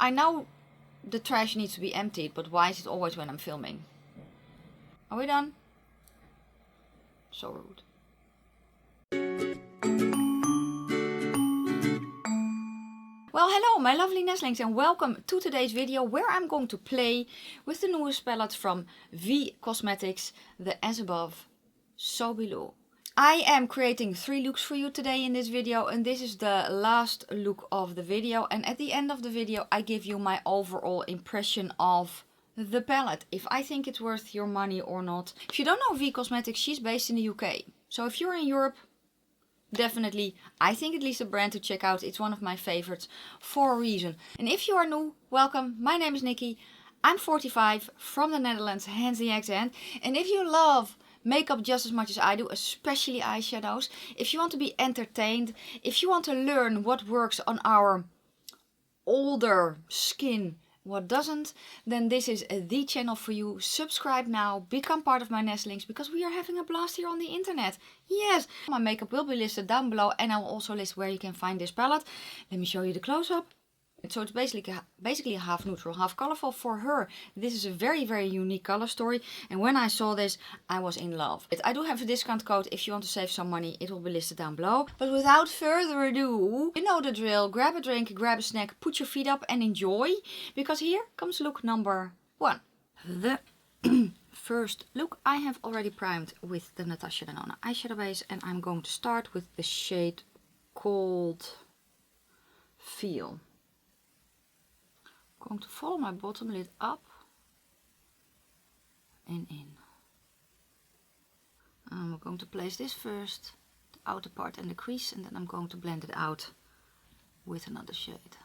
I know the trash needs to be emptied, but why is it always when I'm filming? Are we done? So rude. Well, hello my lovely nestlings and welcome to today's video where I'm going to play with the newest palette from V Cosmetics, the As Above, So Below. I am creating 3 looks for you today in this video, and this is the last look of the video, and at the end of the video I give you my overall impression of the palette, if I think it's worth your money or not. If you don't know V Cosmetics, she's based in the UK, so if you're in Europe, definitely, I think at least a brand to check out. It's one of my favorites for a reason. And if you are new, welcome. My name is Nikki. I'm 45, from the Netherlands, hence the accent. And if you love makeup just as much as I do, especially eyeshadows, if you want to be entertained, if you want to learn what works on our older skin, what doesn't, then this is the channel for you. Subscribe now, become part of my nestlings, because we are having a blast here on the internet. Yes, my makeup will be listed down below, and I will also list where you can find this palette. Let me show you the close-up. So it's basically half neutral, half colorful. For her, this is a very, very unique color story. And when I saw this, I was in love. I do have a discount code if you want to save some money. It will be listed down below. But without further ado, you know the drill. Grab a drink, grab a snack, put your feet up and enjoy. Because here comes look number 1. The first look I have already primed with the Natasha Denona eyeshadow base. And I'm going to start with the shade called Feel. I'm going to follow my bottom lid up and in. I'm going to place this first, the outer part and the crease, and then I'm going to blend it out with another shade.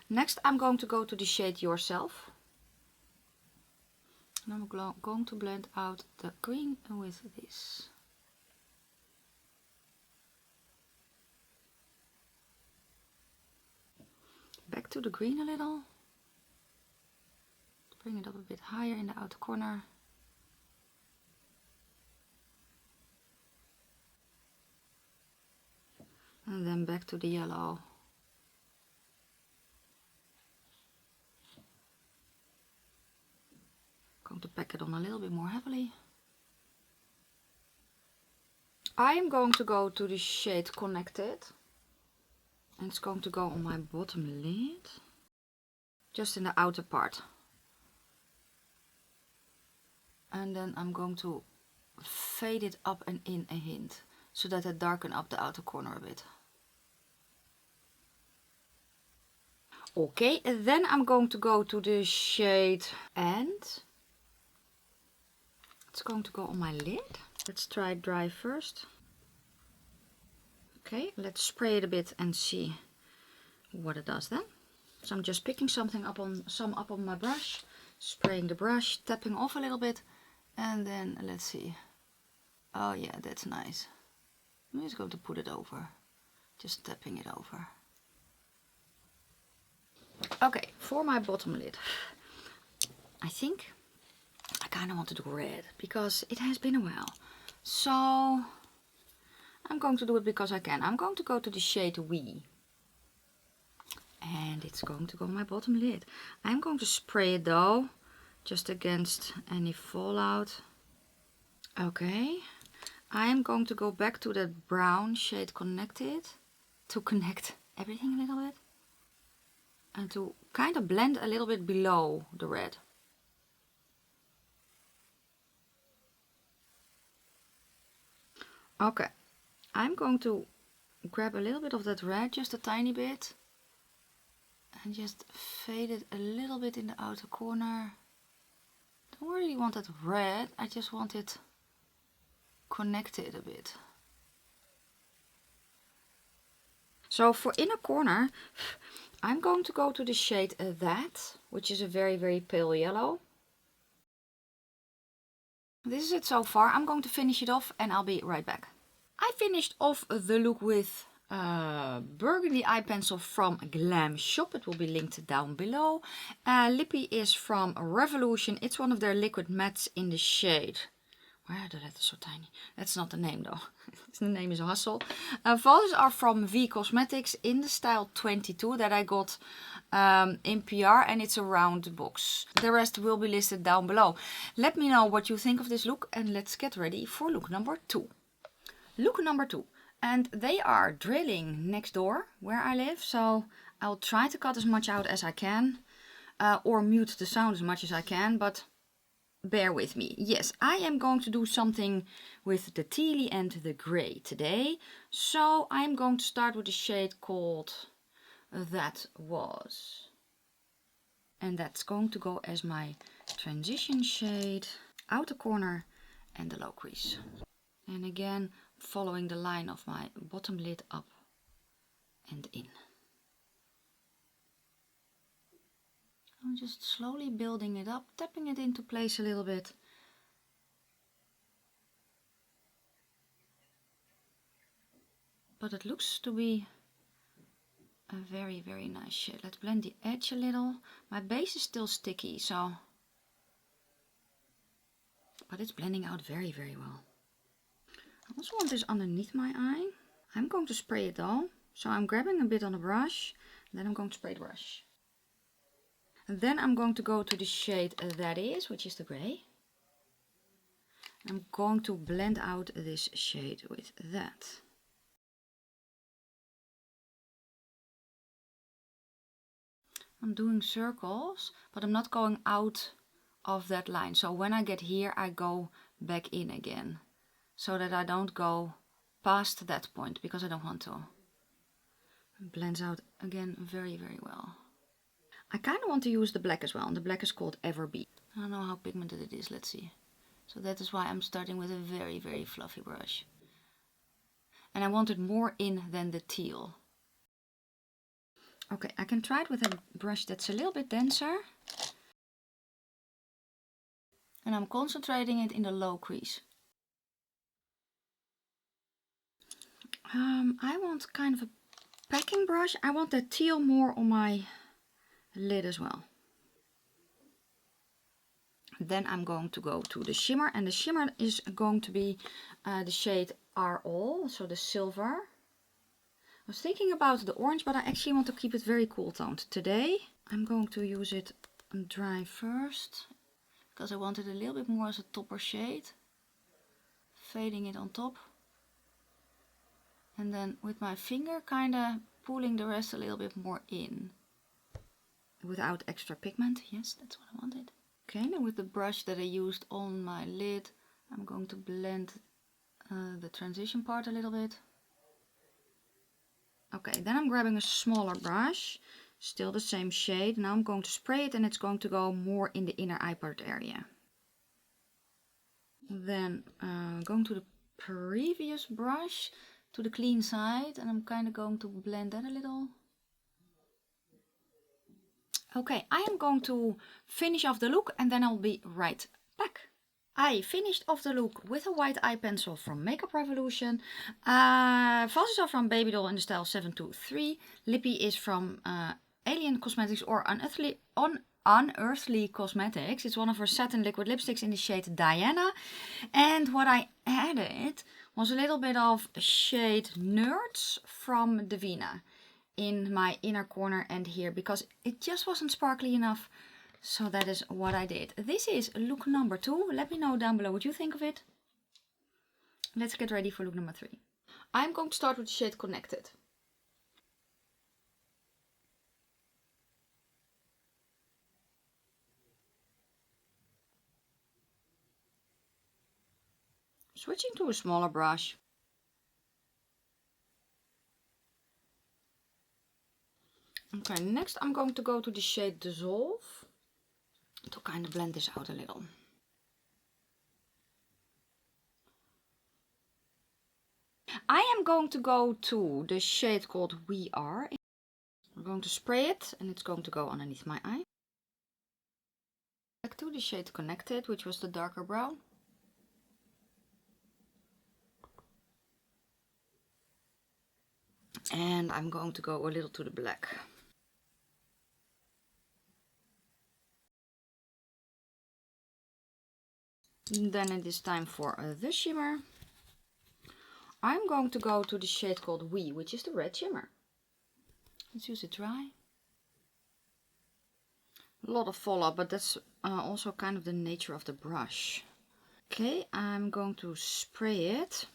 Next I'm going to go to the shade Yourself. And I'm going to blend out the green with this. Back to the green a little, bring it up a bit higher in the outer corner. And then back to the yellow. Going to pack it on a little bit more heavily. I am going to go to the shade Connected. And it's going to go on my bottom lid, just in the outer part. And then I'm going to fade it up and in a hint, so that I darken up the outer corner a bit. Okay, and then I'm going to go to the shade And. It's going to go on my lid. Let's try it dry first. Okay, let's spray it a bit and see what it does then. So I'm just picking something up on my brush, spraying the brush, tapping off a little bit, and then let's see. Oh yeah, that's nice. I'm just going to put it over, just tapping it over. Okay, for my bottom lid, I think I kind of want to do red because it has been a while. So I'm going to do it because I can. I'm going to go to the shade We. And it's going to go on my bottom lid. I'm going to spray it though, just against any fallout. Okay. I'm going to go back to that brown shade Connected to connect everything a little bit. And to kind of blend a little bit below the red. Okay. I'm going to grab a little bit of that red, just a tiny bit, and just fade it a little bit in the outer corner. Don't really want that red, I just want it connected a bit. So for inner corner, I'm going to go to the shade That, which is a very, very pale yellow. This is it so far. I'm going to finish it off and I'll be right back. I finished off the look with burgundy eye pencil from Glam Shop. It will be linked down below. Lippy is from Revolution. It's one of their liquid mattes in the shade Why are the letters so tiny? That's not the name though. The name is Hustle. Vases are from V Cosmetics in the style 22 that I got in PR, and it's a round box. The rest will be listed down below. Let me know what you think of this look, and let's get ready for look number 2. Look number 2. And they are drilling next door where I live, so I'll try to cut as much out as I can, or mute the sound as much as I can, but bear with me. Yes, I am going to do something with the tealy and the grey today. So I'm going to start with a shade called That Was. And that's going to go as my transition shade, outer corner and the low crease. And again, following the line of my bottom lid up and in. I'm just slowly building it up, tapping it into place a little bit. But it looks to be a very, very nice shade. Let's blend the edge a little. My base is still sticky, so... but it's blending out very, very well. I also want this underneath my eye. I'm going to spray it though. So I'm grabbing a bit on the brush, then I'm going to spray the brush. And then I'm going to go to the shade That Is, which is the grey. I'm going to blend out this shade with that. I'm doing circles, but I'm not going out of that line. So when I get here, I go back in again, so that I don't go past that point, because I don't want to. It blends out again very, very well. I kind of want to use the black as well, and the black is called Everbee. I don't know how pigmented it is, let's see. So that is why I'm starting with a very, very fluffy brush. And I want it more in than the teal. Okay, I can try it with a brush that's a little bit denser. And I'm concentrating it in the low crease. I want kind of a packing brush. I want that teal more on my lid as well. Then I'm going to go to the shimmer, and the shimmer is going to be the shade Are All, so the silver. I was thinking about the orange, but I actually want to keep it very cool toned today. I'm going to use it dry first, because I want it a little bit more as a topper shade. Fading it on top. And then with my finger kind of pulling the rest a little bit more in. Without extra pigment, yes, that's what I wanted. Okay, now with the brush that I used on my lid, I'm going to blend the transition part a little bit. Okay, then I'm grabbing a smaller brush, still the same shade. Now I'm going to spray it, and it's going to go more in the inner eye part area. Then going to the previous brush, to the clean side, and I'm kind of going to blend that a little. Okay, I am going to finish off the look, and then I'll be right back. I finished off the look with a white eye pencil from Makeup Revolution. Vases are from Baby Doll in the style 723. Lippy is from Alien Cosmetics or Unearthly Cosmetics. It's one of her satin liquid lipsticks in the shade Diana. And what I added was a little bit of shade Nerds from Divina in my inner corner and here, because it just wasn't sparkly enough. So that is what I did. This is look number 2. Let me know down below what you think of it. Let's get ready for look number 3. I'm going to start with the shade Connected. Switching to a smaller brush. Okay, next I'm going to go to the shade Dissolve to kind of blend this out a little. I am going to go to the shade called We Are. I'm going to spray it, and it's going to go underneath my eye. Back to the shade Connected, which was the darker brown. And I'm going to go a little to the black. Then it is time for the shimmer. I'm going to go to the shade called We, which is the red shimmer. Let's use it dry. A lot of fallout, but that's also kind of the nature of the brush. Okay, I'm going to spray it.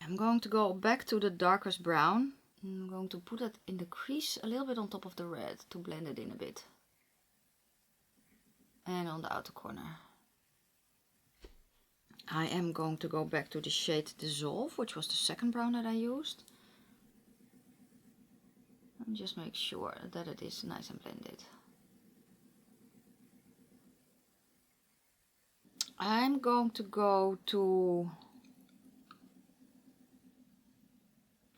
I'm going to go back to the darkest brown. I'm going to put it in the crease a little bit on top of the red to blend it in a bit. And on the outer corner. I am going to go back to the shade Dissolve, which was the second brown that I used. And just make sure that it is nice and blended. I'm going to go to...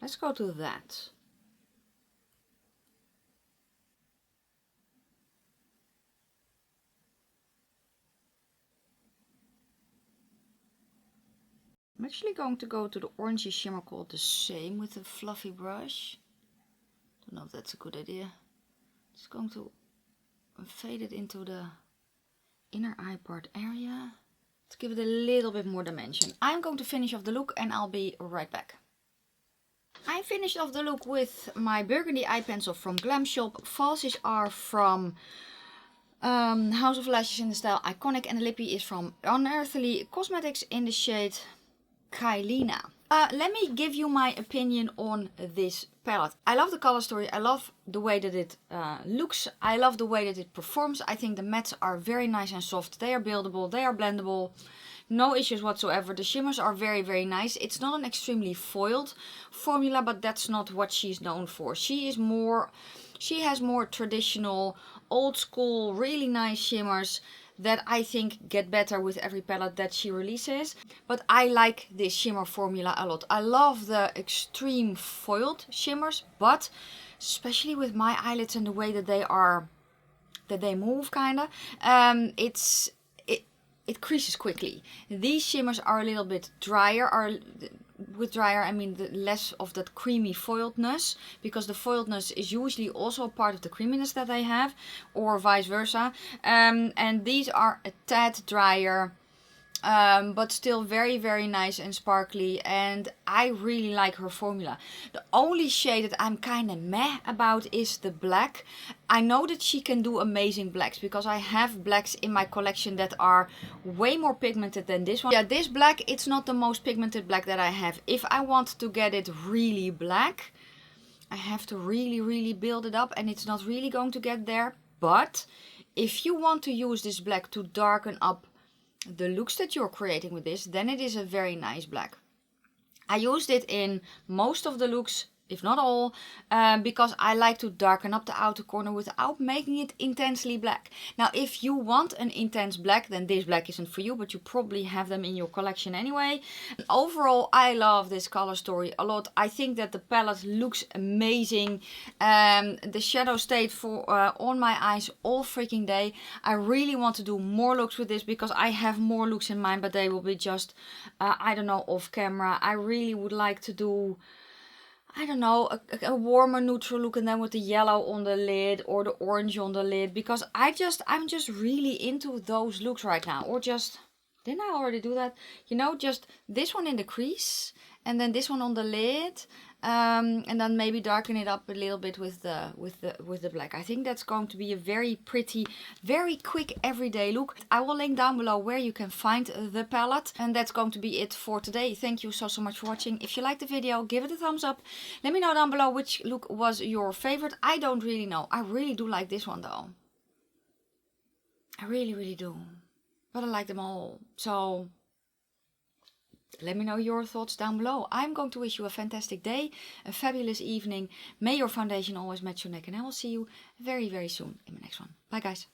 Let's go to that. I'm actually going to go to the orangey shimmer called the Same with a fluffy brush. Don't know if that's a good idea. Just going to fade it into the inner eye part area to give it a little bit more dimension. I'm going to finish off the look and I'll be right back. I finished off the look with my burgundy eye pencil from Glam Shop. Falsies are from House of Lashes in the style Iconic, and the lippy is from Unearthly Cosmetics in the shade Kailina. Let me give you my opinion on this palette. I love the color story. I love the way that it looks. I love the way that it performs. I think the mattes are very nice and soft. They are buildable. They are blendable. No issues whatsoever. The shimmers are very, very nice. It's not an extremely foiled formula, but that's not what she's known for. She has more traditional, old school, really nice shimmers that I think get better with every palette that she releases. But I like this shimmer formula a lot. I love the extreme foiled shimmers, but especially with my eyelids and the way that they move kinda, it creases quickly. These shimmers are a little bit drier. With drier I mean less of that creamy foiledness, because the foiledness is usually also part of the creaminess that I have, or vice versa. And these are a tad drier, but still very, very nice and sparkly, and I really like her formula. The only shade that I'm kind of meh about is the black. I know that she can do amazing blacks, because I have blacks in my collection that are way more pigmented than this one. Yeah, this black, it's not the most pigmented black that I have. If I want to get it really black, I have to really, really build it up, and it's not really going to get there. But if you want to use this black to darken up the looks that you're creating with this, then it is a very nice black. I used it in most of the looks, if not all, because I like to darken up the outer corner without making it intensely black. Now, if you want an intense black, then this black isn't for you, but you probably have them in your collection anyway. And overall, I love this color story a lot. I think that the palette looks amazing. The shadow stayed on my eyes all freaking day. I really want to do more looks with this, because I have more looks in mind, but they will be just, I don't know, off camera. I really would like to do, I don't know, a warmer neutral look, and then with the yellow on the lid or the orange on the lid, because I'm just really into those looks right now. Or just, didn't I already do that? You know, just this one in the crease and then this one on the lid, and then maybe darken it up a little bit with the black. I think that's going to be a very pretty, very quick everyday look. I will link down below where you can find the palette, and that's going to be it for today. Thank you so much for watching. If you liked the video, give it a thumbs up. Let me know down below which look was your favorite. I don't really know. I really do like this one though. I really, really do. But I like them all. So let me know your thoughts down below. I'm going to wish you a fantastic day, a fabulous evening. May your foundation always match your neck, and I will see you very, very soon in my next one. Bye guys.